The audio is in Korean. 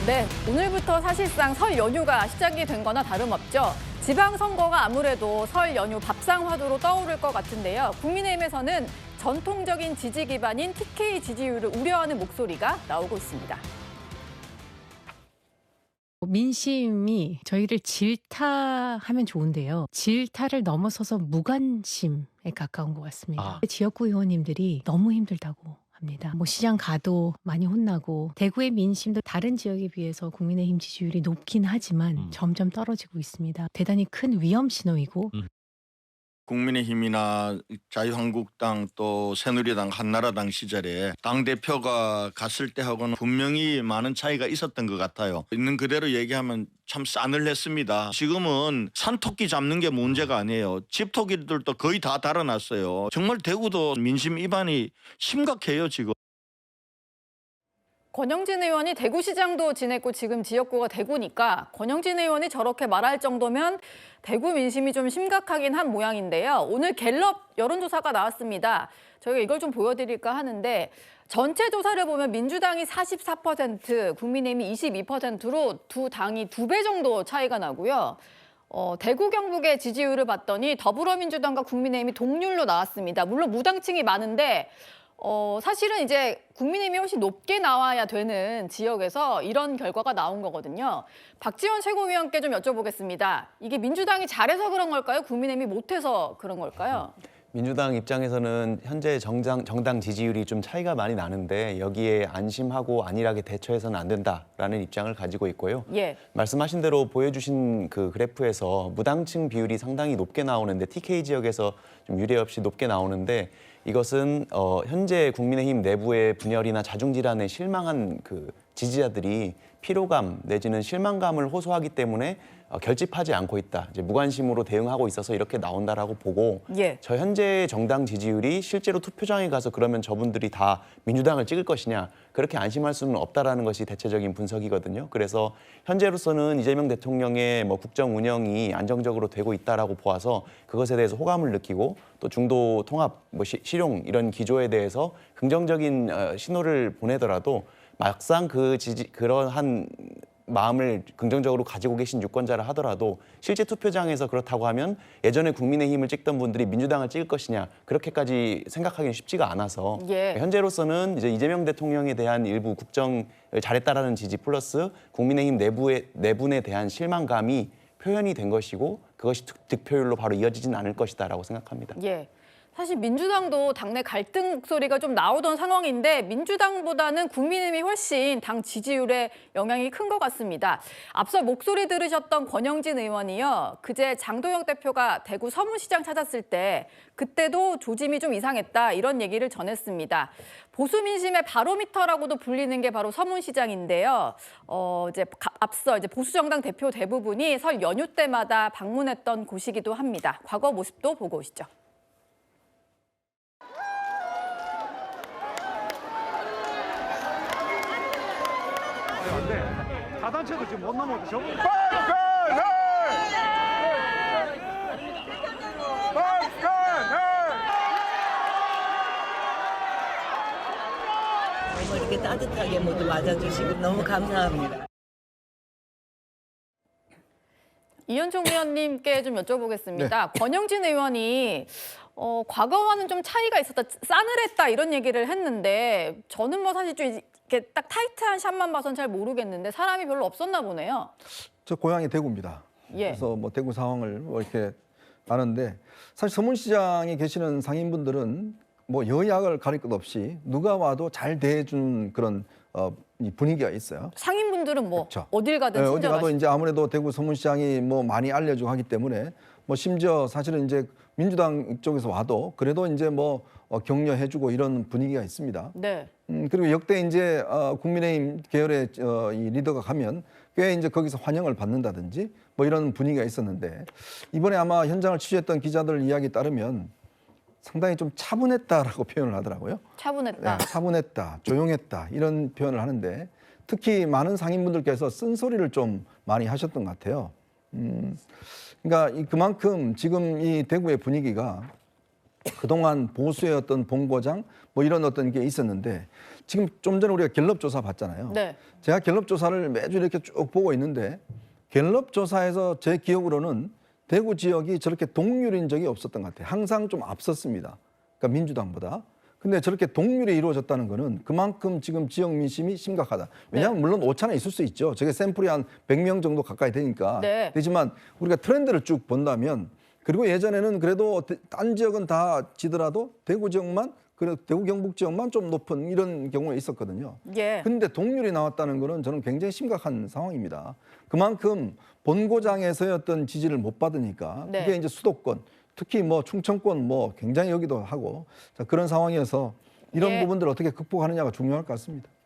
네, 오늘부터 사실상 설 연휴가 시작이 된 거나 다름없죠. 지방선거가 아무래도 설 연휴 밥상 화두로 떠오를 것 같은데요. 국민의힘에서는 전통적인 지지 기반인 TK 지지율을 우려하는 목소리가 나오고 있습니다. 민심이 저희를 질타하면 좋은데요. 질타를 넘어서서 무관심에 가까운 것 같습니다. 지역구 의원님들이 너무 힘들다고 합니다. 시장 가도 많이 혼나고 대구의 민심도 다른 지역에 비해서 국민의힘 지지율이 높긴 하지만 점점 떨어지고 있습니다. 대단히 큰 위험 신호이고 국민의힘이나 자유한국당 또 새누리당 한나라당 시절에 당대표가 갔을 때하고는 분명히 많은 차이가 있었던 것 같아요. 있는 그대로 얘기하면 참 싸늘했습니다. 지금은 산토끼 잡는 게 문제가 아니에요. 집토끼들도 거의 다 달아났어요. 정말 대구도 민심 위반이 심각해요 지금. 권영진 의원이 대구시장도 지냈고 지금 지역구가 대구니까 권영진 의원이 저렇게 말할 정도면 대구 민심이 좀 심각하긴 한 모양인데요. 오늘 갤럽 여론조사가 나왔습니다. 저희가 이걸 좀 보여드릴까 하는데 전체 조사를 보면 민주당이 44%, 국민의힘이 22%로 두 당이 2배 정도 차이가 나고요. 대구 경북의 지지율을 봤더니 더불어민주당과 국민의힘이 동률로 나왔습니다. 물론 무당층이 많은데 사실은 이제 국민의힘이 훨씬 높게 나와야 되는 지역에서 이런 결과가 나온 거거든요. 박지원 최고위원께 좀 여쭤보겠습니다. 이게 민주당이 잘해서 그런 걸까요? 국민의힘이 못해서 그런 걸까요? 민주당 입장에서는 현재 정당 지지율이 좀 차이가 많이 나는데 여기에 안심하고 안일하게 대처해서는 안 된다라는 입장을 가지고 있고요. 예. 말씀하신 대로 보여주신 그 그래프에서 무당층 비율이 상당히 높게 나오는데 TK 지역에서 좀 유례 없이 높게 나오는데 이것은 현재 국민의힘 내부의 분열이나 자중질환에 실망한 그 지지자들이 피로감 내지는 실망감을 호소하기 때문에 결집하지 않고 있다. 이제 무관심으로 대응하고 있어서 이렇게 나온다라고 보고 예. 저 현재 정당 지지율이 실제로 투표장에 가서 그러면 저분들이 다 민주당을 찍을 것이냐 그렇게 안심할 수는 없다라는 것이 대체적인 분석이거든요. 그래서 현재로서는 이재명 대통령의 국정 운영이 안정적으로 되고 있다라고 보아서 그것에 대해서 호감을 느끼고 또 중도 통합 실용 이런 기조에 대해서 긍정적인 신호를 보내더라도 막상 그러한 마음을 긍정적으로 가지고 계신 유권자라 하더라도 실제 투표장에서 그렇다고 하면 예전에 국민의힘을 찍던 분들이 민주당을 찍을 것이냐 그렇게까지 생각하기는 쉽지가 않아서 예. 현재로서는 이제 이재명 대통령에 대한 일부 국정을 잘했다라는 지지 플러스 국민의힘 내분에 대한 실망감이 표현이 된 것이고 그것이 득표율로 바로 이어지진 않을 것이다라고 생각합니다. 예. 사실 민주당도 당내 갈등 목소리가 좀 나오던 상황인데 민주당보다는 국민의힘이 훨씬 당 지지율에 영향이 큰 것 같습니다. 앞서 목소리 들으셨던 권영진 의원이요. 그제 장도영 대표가 대구 서문시장 찾았을 때 그때도 조짐이 좀 이상했다 이런 얘기를 전했습니다. 보수 민심의 바로미터라고도 불리는 게 바로 서문시장인데요. 앞서 이제 보수 정당 대표 대부분이 설 연휴 때마다 방문했던 곳이기도 합니다. 과거 모습도 보고 오시죠. 근데 다단체도 지금 못 넘어도 저거 이렇게 따뜻하게 모두 맞아주시고 너무 감사합니다. 이현총 의원님께 좀 여쭤보겠습니다. 네. 권영진 의원이 과거와는 좀 차이가 있었다, 싸늘했다 이런 얘기를 했는데 저는 사실 좀 이렇게 딱 타이트한 샷만 봐선 잘 모르겠는데 사람이 별로 없었나 보네요. 저 고향이 대구입니다. 예. 그래서 대구 상황을 이렇게 아는데 사실 서문시장에 계시는 상인분들은 여야를 가릴 것 없이 누가 와도 잘 대해준 그런 이 분위기가 있어요. 상인분들은 그렇죠. 어딜 가든 어디 가도 친절하시죠. 이제 아무래도 대구 서문시장이 많이 알려지고 하기 때문에 심지어 사실은 이제 민주당 쪽에서 와도 그래도 이제 격려해주고 이런 분위기가 있습니다. 네. 그리고 역대 이제 국민의힘 계열의 이 리더가 가면 꽤 이제 거기서 환영을 받는다든지 이런 분위기가 있었는데 이번에 아마 현장을 취재했던 기자들 이야기에 따르면 상당히 좀 차분했다라고 표현을 하더라고요. 차분했다. 네, 차분했다, 조용했다 이런 표현을 하는데 특히 많은 상인분들께서 쓴소리를 좀 많이 하셨던 것 같아요. 그러니까 그만큼 지금 이 대구의 분위기가 그동안 보수의 어떤 본고장 이런 어떤 게 있었는데 지금 좀 전에 우리가 갤럽 조사 봤잖아요. 네. 제가 갤럽 조사를 매주 이렇게 쭉 보고 있는데 갤럽 조사에서 제 기억으로는 대구 지역이 저렇게 동률인 적이 없었던 것 같아요. 항상 좀 앞섰습니다. 그러니까 민주당보다. 근데 저렇게 동률이 이루어졌다는 거는 그만큼 지금 지역 민심이 심각하다. 왜냐하면 물론 오차는 있을 수 있죠. 저게 샘플이 한 100명 정도 가까이 되니까. 네. 되지만 우리가 트렌드를 쭉 본다면 그리고 예전에는 그래도 딴 지역은 다 지더라도 대구 지역만 그래 대구 경북 지역만 좀 높은 이런 경우가 있었거든요. 예. 근데 동률이 나왔다는 거는 저는 굉장히 심각한 상황입니다. 그만큼 본고장에서의 어떤 지지를 못 받으니까 네. 그게 이제 수도권 특히 뭐 충청권 뭐 굉장히 여기도 하고 자, 그런 상황이어서 이런 예. 부분들을 어떻게 극복하느냐가 중요할 것 같습니다.